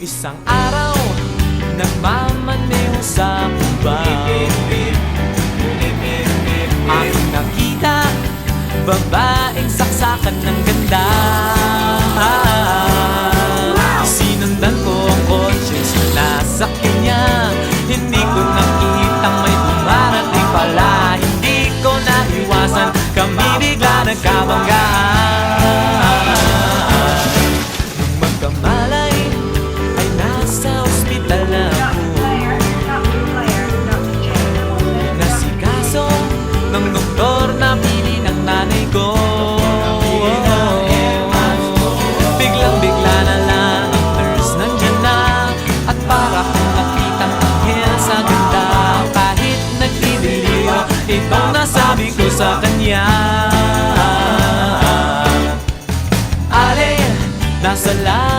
Isang araw, nagmamaneho sa Cubao. Aking nakita, babaeng saksakan ng ganda. Sinundan ko ang kotse, sinasakyan niya. Hindi ko nakitang may dumarating pala. Hindi ko naiwasan, kami bigla nagkabanggaan. Nung magkamalay, ay nasa ospital na ako. Nasikaso ng doktor na pili ng nanay ko. Biglang-bigla na lang ang nurse nandyan na. At para kong nakitang anghel sa ganda. Kahit nagdidiliyo, itong nasabi ko sa kanya. Ale, nasa lahat